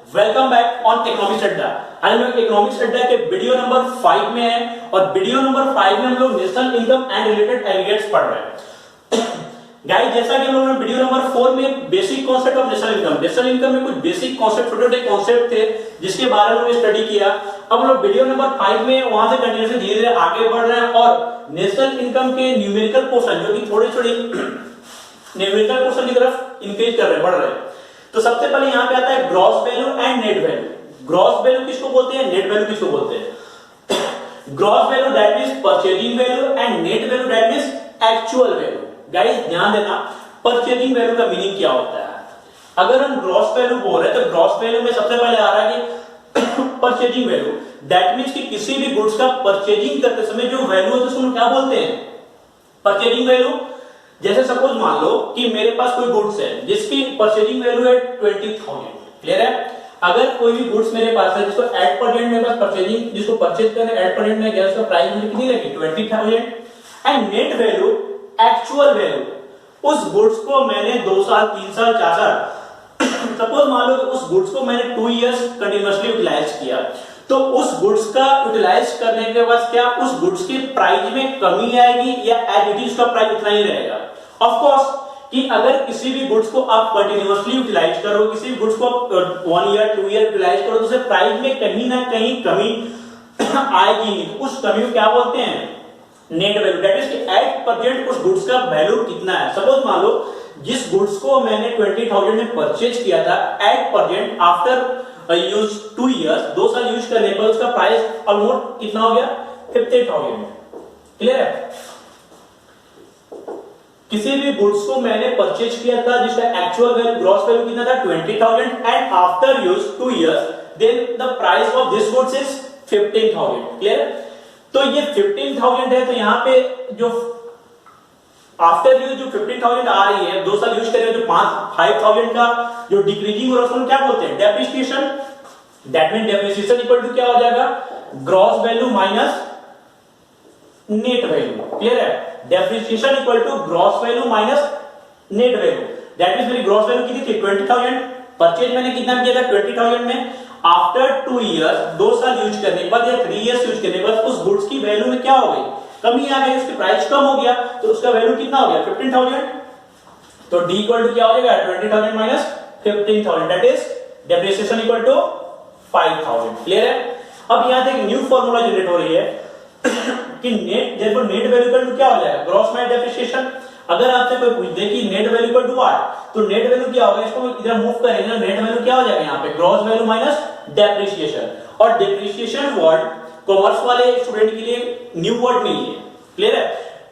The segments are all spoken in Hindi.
वेलकम बैक ऑन इकोनॉमिक्स अड्डा। आज हम लोग इकोनॉमिक्स अड्डा के वीडियो नंबर 5 में हैं और वीडियो नंबर 5 में हम लोग national income and related aggregates पढ़ रहे हैं। गाइस, जैसा कि हम लोगों ने वीडियो नंबर 4 में basic concept of national income में कुछ बेसिक कॉन्सेप्ट, छोटे-छोटे कॉन्सेप्ट थे जिसके बारे में हमने स्टडी किया। अब हम लोग वीडियो नंबर 5 में वहां से कंटिन्यूअसली धीरे-धीरे आगे बढ़ रहे हैं और नेशनल इनकम के न्यूमेरिकल पोर्शन जो कि थोड़ी-थोड़ी न्यूमेरिकल पोर्शन की तरफ इंक्रीज कर रहे हैं, बढ़ रहे हैं। तो सबसे पहले यहां पे आता है gross value and net value. Gross value किसको बोलते हैं, नेट वैल्यू किसको बोलते हैं। Gross value that means purchasing value and net value that means actual value. Guys ध्यान देना, परचेजिंग वैल्यू का मीनिंग क्या होता है। अगर हम ग्रॉस वैल्यू बोल रहे हैं तो ग्रॉस वैल्यू में सबसे पहले आ रहा है कि परचेजिंग वैल्यू दैट मींस कि किसी भी गुड्स का परचेजिंग करते समय जो वैल्यू होती है उसको क्या बोलते हैं, परचेजिंग वैल्यू। जैसे सपोज मान लो कि मेरे पास कोई गुड्स है जिसकी परचेजिंग वैल्यू है 20,000। क्लियर है। अगर कोई भी गुड्स मेरे पास है जिसको एट प्रेजेंट मेरे पास परचेजिंग, जिसको परचेज करने एट प्रेजेंट में गया, उसका प्राइस मुझे कितनी लगी 20,000। And net value actual value, उस गुड्स को मैंने 2 साल 3 साल 4 साल सपोज मान लो उस गुड्स को मैंने 2 इयर्स कंटिन्यूअसली यूटिलाइज किया, तो उस गुड्स का यूटिलाइज करने के बाद क्या उस गुड्स के प्राइस में कमी आएगी या एज इट इज उसका प्राइस उतना ही रहेगा। ऑफ कोर्स कि अगर किसी भी गुड्स को आप कंटिन्यूअसली यूटिलाइज करो, किसी भी गुड्स को 1 ईयर 2 ईयर यूटिलाइज करो, तो उसे प्राइस में कहीं ना कहीं कमी आएगी नहीं। उस कमी को क्या बोलते हैं, नेट वैल्यू। दैट इज कि एट प्रेजेंट उस गुड्स का वैल्यू कितना है। सपोज मान लो जिस गुड्स को मैंने 20,000 में परचेज किया था, at present after use 2 years, 2 साल यूज करने पर उसका प्राइस ऑलमोस्ट कितना हो गया 50,000। क्लियर है। किसी भी गुड्स को मैंने परचेज किया था जिसका एक्चुअल वैल्यू ग्रॉस वैल्यू कितना था 20,000 and after use 2 years then the price of this goods is 15,000। Clear. तो ये 15,000 है, तो यहां पे जो आफ्टर यूज जो 15,000 आ रही है, 2 साल यूज करेंगे जो 5,000 का जो डिक्रीजिंग हो रहा है उसको क्या बोलते हैं, depreciation. That mean depreciation equal to क्या हो जाएगा, gross value minus net value. Clear है। Depreciation equal to gross value minus net value. That means मेरी ग्रॉस वैल्यू कितनी थी 20,000, परचेज मैंने कितना किया था 20,000 में, आफ्टर 2 इयर्स 2 साल यूज करने के बाद या 3 इयर्स यूज करने के बाद उस गुड्स की वैल्यू में क्या हो गई, कमी आ गई, उसकी प्राइस कम हो गया, तो उसका वैल्यू कितना हो गया 15,000। तो डी इक्वल टू क्या हो जाएगा 20,000 minus 15,000 that is depreciation equal to 5,000। Clear है। अब यहां से एक न्यू फार्मूला जनरेट हो रही है कि नेट देखो नेट वैल्यू इक्वल टू क्या हो जाएगा, ग्रॉस माइनस डेप्रिसिएशन। अगर आपसे कोई पूछ दे कि net value equal to what, तो नेट वैल्यू क्या होगा, इसको इधर मूव करेंगे ना, नेट वैल्यू क्या हो जाएगा यहाँ पे ग्रॉस वैल्यू माइनस डेप्रिसिएशन। और डेप्रिसिएशन वर्ड कॉमर्स वाले स्टूडेंट के लिए न्यू वर्ड नहीं है। क्लियर है।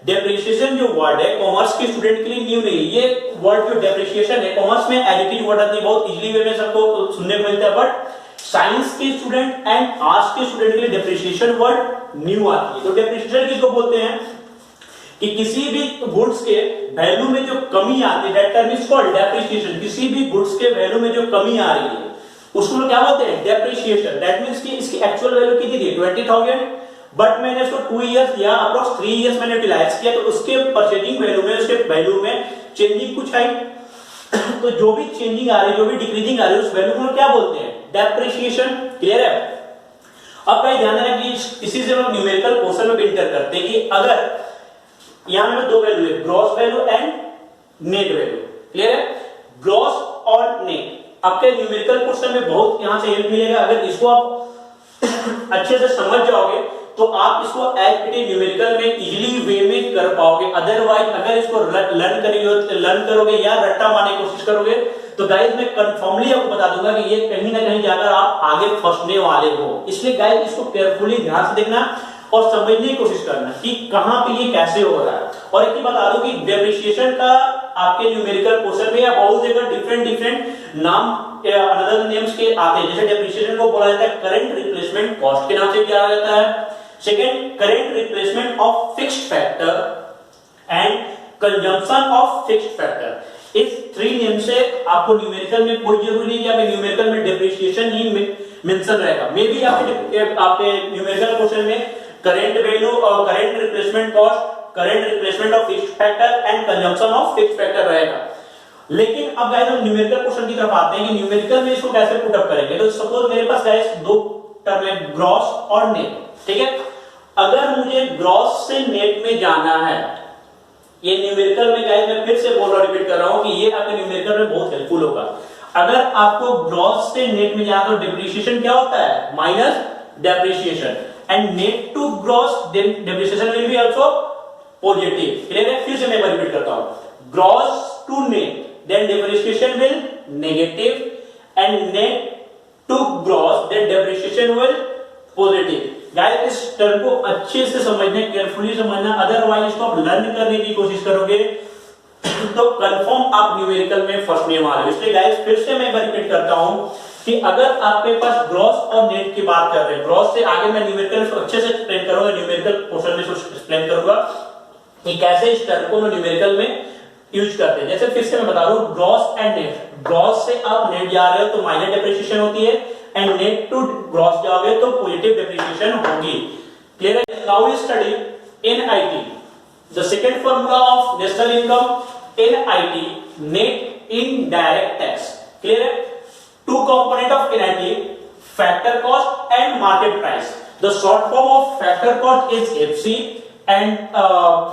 डेप्रिसिएशन जो वर्ड है कॉमर्स के स्टूडेंट के लिए न्यू नहीं है। ये वर्ड जो डेप्रिसिएशन है कॉमर्स में एडिटिव वर्ड आती है, बहुत इजीली वे में सबको सुनने को मिलता है, बट साइंस के स्टूडेंट एंड आर्ट्स के स्टूडेंट के लिए डेप्रिसिएशन वर्ड न्यू आती है। तो डेप्रिसिएशन किसको बोलते हैं कि किसी भी गुड्स के वैल्यू में जो कमी आती है, that term is called depreciation. किसी भी गुड्स के वैल्यू में जो कमी आ रही है उसको क्या बोलते हैं, डेप्रिसिएशन। दैट मींस कि इसकी एक्चुअल वैल्यू कितनी थी 20,000, बट मैंने इसको 2 इयर्स या अप्रोक्स 3 इयर्स मैंने यूटिलाइज किया, तो उसके परचेजिंग वैल्यू में, उसके वैल्यू में चेंजिंग कुछ आई। तो जो भी चेंजिंग आ रही है, जो भी डिक्रीजिंग आ रही है, उस वैल्यू को क्या बोलते हैं, डेप्रिसिएशन। क्लियर है। अब कहीं ध्यान देना कि इसी से हम न्यूमेरिकल पोर्शन में इंटर करते हैं कि अगर यहां में 2 वैल्यू है, gross value and net value. Clear है। ग्रॉस और नेट आपके न्यूमेरिकल पोर्शन में बहुत यहां से हेल्प मिलेगा। अगर इसको आप अच्छे से समझ जाओगे तो आप इसको एज इट इज न्यूमेरिकल में इजीली वे में कर पाओगे। अदरवाइज अगर इसको लर्न करोगे या रट्टा मारने की कोशिश करोगे तो गाइस मैं कंफर्मली आपको बता दूंगा कि ये कहीं ना कहीं जाकर आप आगे फंसने वाले हो। इसलिए गाइस इसको केयरफुली ध्यान से देखना और समझने की कोशिश करना कि कहां पे ये कैसे हो रहा है। और एक ही बता दूं कि डेप्रिसिएशन का आपके न्यूमेरिकल पोर्शन में या बहुत जगह डिफरेंट नाम अनदर नेम्स के आते हैं। जैसे डेप्रिसिएशन को बोला जाता है करंट रिप्लेसमेंट कॉस्ट के नाम से जाना जाता है। Second, current replacement of fixed factor and consumption of fixed factor. इस 3 नेम से आपको न्यूमेरिकल में कोई जरूरी नहीं कि आपके न्यूमेरिकल में डेप्रिसिएशन ही मेंशन रहेगा। मे बी आपके न्यूमेरिकल क्वेश्चन में करंट वैल्यू और current replacement cost, current replacement of fixed factor and consumption of fixed factor रहेगा। लेकिन अब गाइस हम न्यूमेरिकल क्वेश्चन की तरफ आते हैं कि न्यूमेरिकल में इसको कैसे पुट अप करेंगे। तो सपोज मेरे पास गाइस दो टर्म है, ग्रॉस और नेट, ठीक है। अगर मुझे ग्रॉस से नेट में जाना है, ये न्यूमेरिकल में गाइस मैं फिर से बोल रहा हूं, रिपीट कर रहा हूं कि ये आपके न्यूमेरिकल में बहुत हेल्पफुल होगा। अगर आपको ग्रॉस से नेट में जाना तो डिप्रिसिएशन क्या होता है, minus depreciation, and net to gross depreciation will be also positive. Clear है? फिर से मैं रिपीट करता हूं, gross to net then depreciation will negative and net to gross then depreciation will positive। Guys इस टर्म को अच्छे से समझना, केयरफुली समझना, अदरवाइज इसको आप लर्न करने की कोशिश करोगे तो कंफर्म आप न्यूमेरिकल में फंसने वाले हो। इसलिए गाइस फिर से मैं रिपीट करता हूं कि अगर आपके पास ग्रॉस और नेट की बात कर रहे हैं, ग्रॉस से आगे मैं न्यूमेरिकल को अच्छे से एक्सप्लेन करूंगा, न्यूमेरिकल पोर्शन में एक्सप्लेन करूंगा कि कैसे इस टर्म को न्यूमेरिकल में यूज करते हैं। जैसे फिर से मैं बता रहा हूं, ग्रॉस एंड नेट, ग्रॉस से आप नेट जा रहे हो तो माइनस डेप्रिसिएशन होती है, एंड नेट टू ग्रॉस जाओगे तो पॉजिटिव डेप्रिसिएशन होगी। क्लियर है? Now we study NIT, the second formula of national income, NIT, net indirect tax. Clear है? Two component of NIT, factor cost and market price. The short form of factor cost is FC and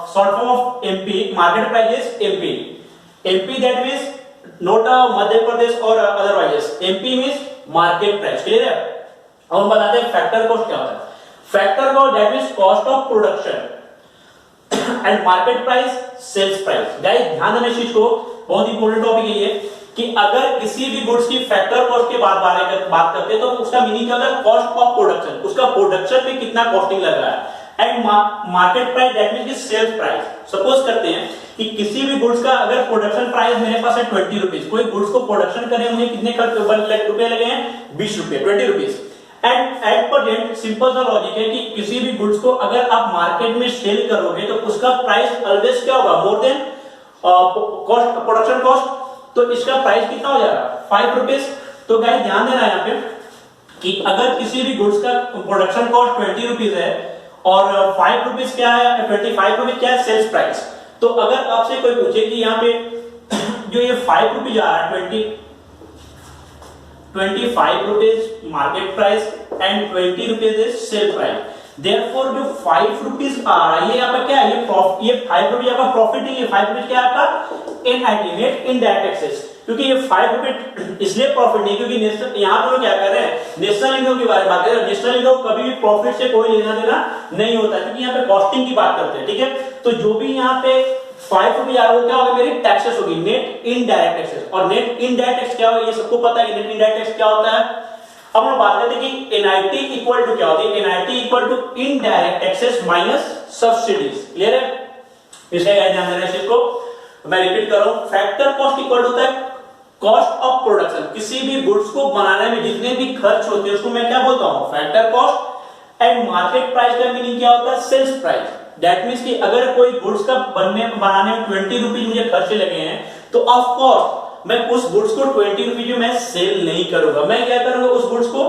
short form of MP, market price is MP. MP that means not Madhya Pradesh or otherwise, MP means market price। Clear है? अब हम बताते हैं फैक्टर कॉस्ट क्या होता है। Factor cost that means cost of production and market price sales price। Guys ध्यान देना इस चीज को, बहुत इंपॉर्टेंट टॉपिक है ये, कि अगर किसी भी गुड्स की फैक्टर कॉस्ट के बात करते हैं तो उसका मीनिंग क्या होता है, कॉस्ट ऑफ प्रोडक्शन, उसका प्रोडक्शन में कितना कॉस्टिंग लग रहा है, and market price that means sales price. Suppose करते हैं कि किसी भी गुड्स का अगर प्रोडक्शन प्राइस मेरे पास है 20 रुपीज, कोई गुड्स को प्रोडक्शन करने में मुझे कितने रुपए लगे हैं, 20 रुपए, 20 rupees. And at present simple सा लॉजिक है कि किसी भी गुड्स को अगर आप मार्केट में सेल करोगे तो उसका प्राइस ऑलवेज क्या होगा, more than cost, production cost. तो इसका प्राइस कितना हो जाएगा, 5 रुपीज। तो गाइस ध्यान देना यहाँ पे कि अगर किसी भी गुड्स का प्रोडक्शन कॉस्ट 20 रुपीज है और 5 रुपीज क्या है, 25 रुपीज क्या है, सेल्स प्राइस। तो अगर आपसे कोई पूछे कि यहाँ पे जो ये 5 रुपीज आ रहा है, 25 rupees market price and 20 rupees is sale price, therefore जो 5 रुपीज आ रहा है ये आपका क्या है, ये 5 रुपीज आपका प्रॉफिट नहीं है, 5 रुपीज क्या है आपका एनआईटी, नेट इनडायरेक्ट टैक्सेस। क्योंकि ये 5 रुपए इसलिए प्रॉफिट नहीं, क्योंकि नेशनल, यहाँ पर क्या कर रहे हैं, नेशनल इनकम के बारे में बात कर रहे हैं। नेशनल इनकम कभी भी प्रॉफिट से कोई लेना देना नहीं होता, क्योंकि यहाँ पे कॉस्टिंग की बात करते हैं। ठीक है, तो जो भी यहाँ पे 5 रुपए आ रहा है क्या होगा, मेरी टैक्सेस होगी, नेट इनडायरेक्ट टैक्सेस। और नेट इनडायरेक्ट टैक्स क्या होगा, ये सबको पता है कि नेट इनडायरेक्ट टैक्स क्या होता है। अब हम बात करते हैं कि एनआईटी इक्वल टू क्या होती है, NIT equal to indirect taxes minus subsidies. Clear है? इसलिए ध्यान देना इस चीज को, मैं रिपीट कर रहा हूं, फैक्टर कॉस्ट इक्वल होता है कॉस्ट ऑफ प्रोडक्शन। किसी भी गुड्स को बनाने में जितने भी खर्च होते हैं उसको मैं क्या बोलता हूं, factor cost. And market price का मीनिंग क्या होता है, सेल्स प्राइस। दैट मींस कि अगर कोई गुड्स का बनाने में 20 रुपीज मुझे खर्चे लगे हैं तो ऑफ कोर्स मैं उस गुड्स को 20 रुपीज में मैं सेल नहीं करूंगा, मैं क्या करूंगा, उस गुड्स को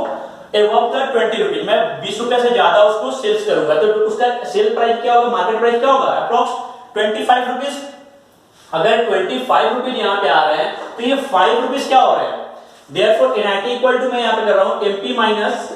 एबव द 20 रुपीज, मैं 20 रुपए से ज्यादा उसको सेल्स करूंगा। तो उसका सेल प्राइस क्या होगा, मार्केट प्राइस क्या होगा, अप्रॉक्स 25 रुपीज। अगर 25 रुपीज यहाँ पे आ रहे हैं तो ये 5 रुपीज क्या हो रहे हैं, देयरफॉर एनआईटी इक्वल टू मैं यहाँ पे कर रहा हूं एमपी माइनस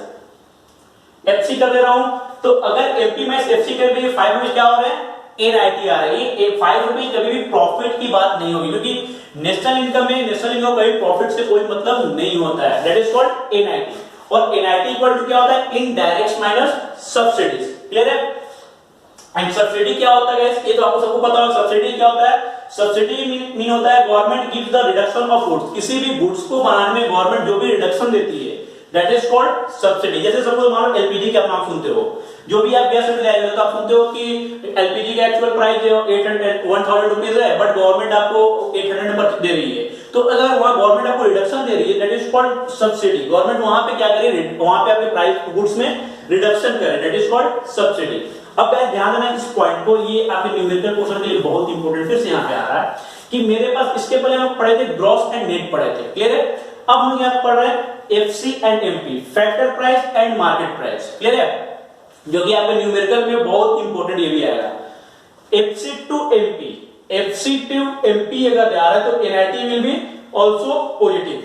एफसी कर दे रहा हूं। तो अगर एमपी माइनस एफसी कर दे 5 रुपीज क्या हो रहे हैं, एनआईटी आ रही है। 5 रुपीज कभी भी प्रॉफिट की बात नहीं होगी, क्योंकि नेशनल इनकम में, नेशनल इनकम कभी प्रॉफिट से कोई मतलब नहीं होता है, दैट इज कॉल्ड एनआईटी। और एनआईटी इक्वल टू क्या होता है, इनडायरेक्ट माइनस सब्सिडीज। क्लियर है? एंड सब्सिडी क्या होता है, ये तो आपको सबको पता होगा। सब्सिडी क्या होता है, सब्सिडी मीन होता है government gives the reduction of goods. किसी भी गुड्स को बनाने में गवर्नमेंट जो भी रिडक्शन देती है दैट इज कॉल्ड सब्सिडी। जैसे सपोज मान लो एलपीजी का नाम सुनते हो, जो भी आप गैस सिलेंडर तो आप सुनते हो कि एलपीजी का एक्चुअल प्राइस 1000 रुपीज है, बट गवर्नमेंट आपको 800 पर दे रही है। तो अगर वहां गवर्नमेंट आपको रिडक्शन दे रही है that is called subsidy. Government वहां पे क्या करे, वहां पे आपके प्राइस गुड्स में रिडक्शन करे, दैट इज कॉल्ड सब्सिडी। अब गाइस ध्यान देना इस पॉइंट को, ये आपके न्यूमेरिकल क्वेश्चन के लिए बहुत इंपॉर्टेंट फिर से यहाँ पे आ रहा है कि मेरे पास इसके पहले हम पढ़े थे ग्रॉस एंड नेट पढ़े थे। क्लियर है? अब हम यहाँ पढ़ रहे हैं FC and MP, factor price and market price. Clear है? जो कि आपके न्यूमेरिकल में बहुत इंपॉर्टेंट ये भी आएगा। FC to MP, FC to MP अगर जा रहा है तो NIT will be also positive.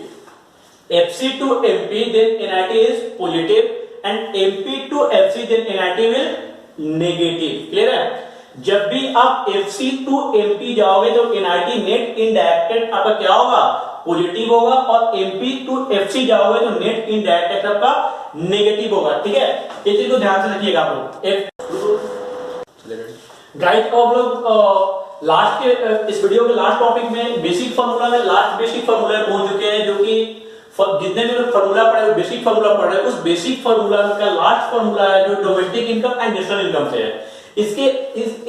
FC to MP then NIT is positive and MP to FC then NIT will negative. Clear है? जब भी आप FC to MP जाओगे तो NIT नेट इनडायरेक्ट आपका क्या होगा? पॉजिटिव होगा और MP to FC जाओगे तो नेट इनडायरेक्ट आपका नेगेटिव होगा. ठीक है, ये चीज को ध्यान से रखिएगा आप लोग. गाइस आप लोग लास्ट के इस वीडियो के लास्ट टॉपिक में बेसिक फार्मूला में लास्ट बेसिक फार्मूला पहुंच चुके हैं, जो कि जितने भी लोग फार्मूला पढ़े वो बेसिक फार्मूला पढ़ रहे हैं. उस बेसिक फार्मूला का लास्ट फार्मूला है जो domestic income and national income से है. इसके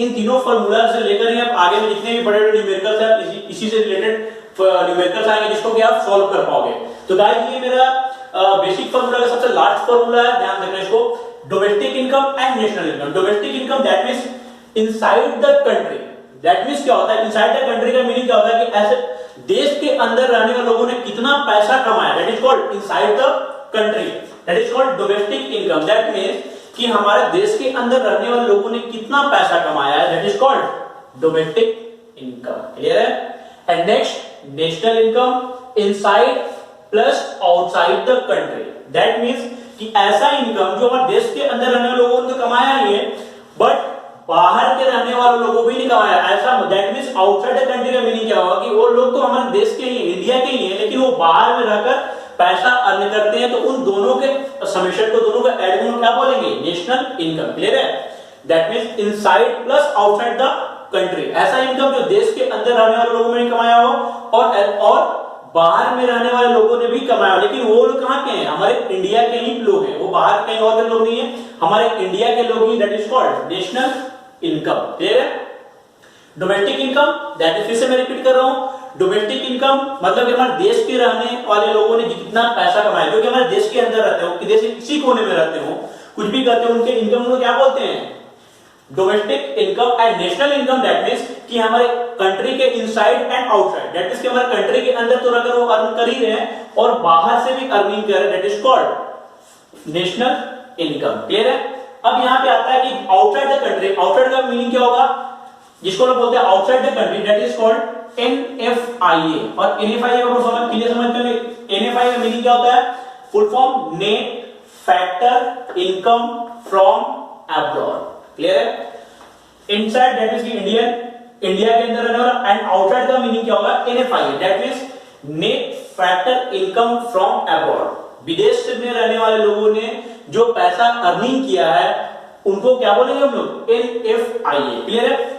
इन तीनों फार्मूला से लेकर ही आप आगे में जितने भी बड़े बड़े न्यूमेरिकल्स हैं इसी से रिलेटेड न्यूमेरिकल्स आएंगे जिसको कि आप सॉल्व कर पाओगे. तो गाइस ये मेरा बेसिक फार्मूला का सबसे लास्ट फार्मूला है, ध्यान रखना इसको. Domestic income and national income. Domestic income that means inside the country. That means क्या होता है? इनसाइड द कंट्री का मीनिंग क्या होता है कि ऐसे देश के अंदर रहने वाले लोगों ने कितना पैसा कमाया. That is called inside the country. That is called domestic income. That means कि हमारे देश के अंदर रहने वाले लोगों ने कितना पैसा कमाया है. That is called domestic income. Clear है? And next national income inside plus outside the country. That means कि ऐसा इनकम जो हमारे देश के अंदर रहने वाले लोगों ने तो कमाया ही है बट बाहर के रहने वाले लोगों भी नहीं कमाया. ऐसा that means outside the country का मीनिंग क्या होगा कि वो लोग तो हमारे देश के ही इंडिया के ही हैं लेकिन वो बाहर में रहकर पैसा अर्न करते हैं. तो उन दोनों के समेशन को दोनों का ऐड को क्या बोलेंगे? National income. क्लियर है? That means inside plus outside the country. ऐसा इनकम जो देश के अंदर रहने वाले लोगों ने नहीं कमाया हो और बाहर में रहने वाले लोगों ने भी कमाया, लेकिन वो लोग कहां के हैं? हमारे इंडिया के ही लोग हैं. वो बाहर कहीं और के लोग नहीं है, हमारे इंडिया के लोग ही. That is called national income. Clear है? डोमेस्टिक इनकम दैट इज, फिर से मैं रिपीट कर रहा हूं, डोमेस्टिक इनकम मतलब कि हमारे देश के रहने वाले लोगों ने जितना पैसा कमाया, जो कि हमारे देश के अंदर रहते हो, देश के किसी कोने में रहते हो, कुछ भी करते हो, उनके इनकम को क्या बोलते हैं? Domestic income. And national income that means कि हमारे कंट्री के inside and outside. That means कि हमारे कंट्री के अंदर तो अगर वो अर्न कर ही रहे हैं और बाहर से भी अर्निंग कर रहे हैं. That is called national income. Clear है? अब यहां पे आता है कि आउटसाइड द कंट्री. आउटसाइड का मीनिंग क्या होगा? जिसको लोग बोलते हैं outside the country, that is called NFIA. और NFIA को समझ क्लियर समझते हैं? NFIA का मीनिंग क्या होता है? Full form net factor income from abroad. Clear है? इनसाइड दैट मींस इंडिया के अंदर रहने वाला, एंड आउटसाइड का मीनिंग क्या होगा? NFIA that means net factor income from abroad. विदेश में रहने वाले लोगों ने जो पैसा अर्निंग किया है उनको क्या बोलेंगे हम लोग? NFIA. क्लियर है?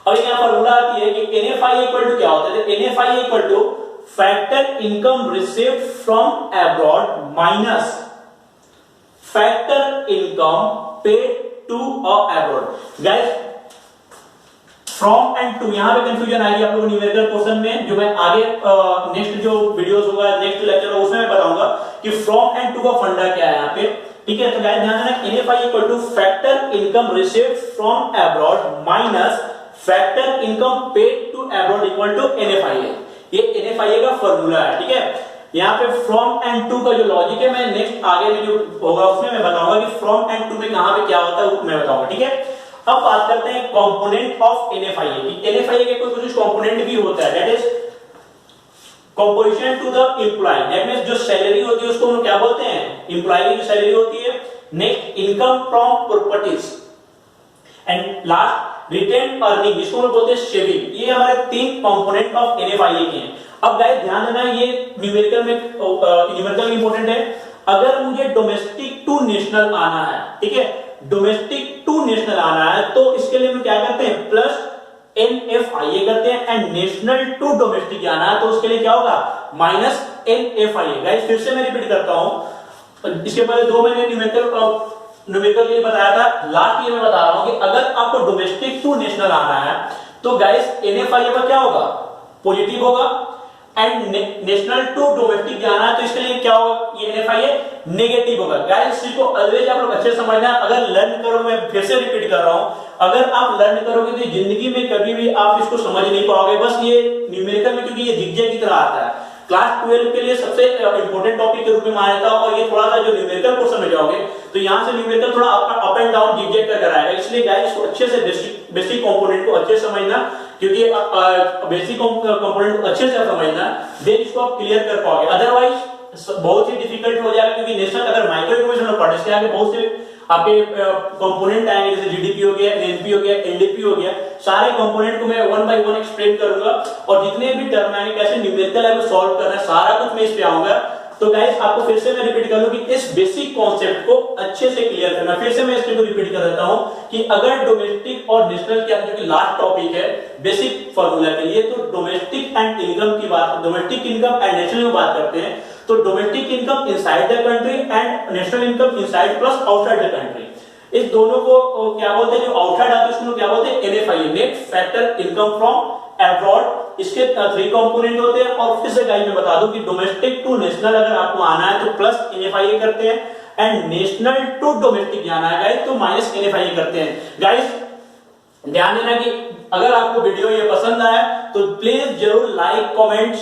और यहां फॉर्मूला आती है कि NFIA इक्वल टू क्या होता है? NFIA equal to factor income received from abroad minus factor income paid to abroad. Guys from and to यहां पे कंफ्यूजन आएगी आप लोगों को न्यूमेरिकल पोर्शन में, जो मैं आगे नेक्स्ट जो वीडियोस होगा, नेक्स्ट लेक्चर होगा उसमें मैं बताऊंगा कि फ्रॉम एंड टू का फंडा क्या है यहां पे. ठीक है? तो गाइस ध्यान रखना, NFIA equal to factor income received from abroad minus factor income paid to abroad equal to NFIA. ये NFIA का फॉर्मूला है. ठीक है? यहाँ पे फ्रॉम एंड टू का जो लॉजिक है मैं नेक्स्ट आगे में जो होगा उसमें मैं बताऊंगा कि फ्रॉम एंड टू में कहां पे क्या होता है वो मैं बताऊंगा. ठीक है? अब बात करते हैं कंपोनेंट ऑफ NFIA. NFIA के कुछ कंपोनेंट भी होता है. That is composition to the employ. That means जो सैलरी होती है उसको हम क्या बोलते हैं? एम्प्लॉय की जो सैलरी होती है. Next income from properties and last retained earning, जिसको हम बोलते हैं सेविंग. ये हमारे तीन कंपोनेंट ऑफ NFIA के हैं. अब गाइस ध्यान देना, ये न्यूमेरिकल में न्यूमेरिकल इंपॉर्टेंट है. अगर मुझे डोमेस्टिक टू नेशनल आना है, ठीक है, डोमेस्टिक टू नेशनल आना है, तो इसके लिए हम क्या करते हैं? प्लस NFIA करते हैं. एंड नेशनल टू डोमेस्टिक जाना है तो उसके लिए क्या होगा? Minus NFIA. गाइस फिर से मैं रिपीट करता हूं, इसके पहले दो मैंने न्यूमेरिकल के लिए बताया था, लास्ट ईयर में बता रहा हूं कि अगर आपको डोमेस्टिक टू नेशनल आना है तो गाइस NFIA का क्या होगा? पॉजिटिव होगा. एंड नेशनल टू डोमेस्टिक जाना है तो इसके लिए क्या होगा? ये NFIA नेगेटिव होगा. गाइस इसको ऑलवेज आप लोग अच्छे से समझना. अगर लर्न करोगे, मैं फिर से रिपीट कर रहा हूं, अगर आप लर्न करोगे तो जिंदगी में कभी भी आप इसको समझ नहीं पाओगे. बस ये न्यूमेरिकल में क्योंकि ये जिगजैग की तरह आता है, क्लास 12 के लिए सबसे इंपॉर्टेंट टॉपिक के रूप में माना जाता है. और ये थोड़ा सा जो न्यूमेरिकल पोर्शन में जाओगे तो यहां से न्यूमेरिकल थोड़ा अप एंड डाउन जिगजैग कर आएगा. इसलिए गाइस इसको अच्छे से बेसिक कंपोनेंट को अच्छे से समझना. क्योंकि बेसिक कंपोनेंट अच्छे से समझना, देन इसको आप क्लियर कर पाओगे, अदरवाइज बहुत ही डिफिकल्ट हो जाएगा। क्योंकि नेशनल अगर माइक्रो इकोनॉमिक्स में पढ़े, इसके आगे बहुत से आपके कंपोनेंट आएंगे, जैसे जीडीपी हो गया, एनपी हो गया, एनडीपी हो गया, सारे कंपोनेंट को मैं वन बाय वन एक्सप्लेन करूंगा और जितने भी टर्म आएंगे, कैसे न्यूमेरिकल है वो सॉल्व करना है, सारा कुछ मैं इस पे आऊंगा। तो गाइस आपको फिर से मैं रिपीट कर लूं कि इस बेसिक कॉन्सेप्ट को अच्छे से क्लियर करना। फिर से मैं इसको रिपीट कर देता हूं कि अगर डोमेस्टिक और नेशनल के अंदर जो कि लास्ट टॉपिक है बेसिक फार्मूला के लिए, तो डोमेस्टिक एंड इनकम की बात, डोमेस्टिक इनकम एंड नेशनल की बात करते हैं, तो domestic income inside the country and national income inside plus outside the country, इस दोनों को क्या बोलते हैं, जो आउटसाइड आते हैं उसको क्या बोलते हैं, NFI, net factor income from abroad. इसके 3 कंपोनेंट होते हैं। और फिर से गाइस मैं बता दूं कि डोमेस्टिक टू नेशनल अगर आपको आना है तो प्लस एनएफआई करते हैं, एंड नेशनल टू डोमेस्टिक जाना है गाइस तो माइनस एनएफआई करते हैं। गाइस ध्यान देना कि अगर आपको वीडियो ये पसंद आया तो प्लीज जरूर लाइक, कमेंट,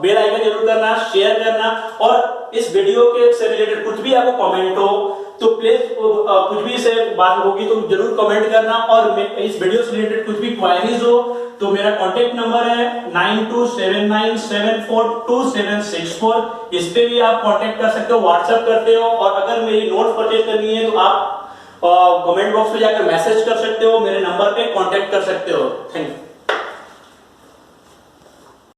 बेल आइकन जरूर करना, शेयर करना, और इस वीडियो के से रिलेटेड कुछ भी आपको कमेंट हो तो प्लीज कुछ भी से बात होगी तो जरूर कमेंट करना। और इस वीडियो से रिलेटेड कुछ भी क्वेरीज हो तो मेरा कांटेक्ट नंबर है 9279742764, इस पे भी आप कांटेक्ट कर सकते हो, व्हाट्सएप करते हो। और अगर मेरी नोट्स परचेज करनी है तो आप कमेंट बॉक्स में जाकर मैसेज कर सकते हो, मेरे नंबर पे कांटेक्ट कर सकते हो। Thank you.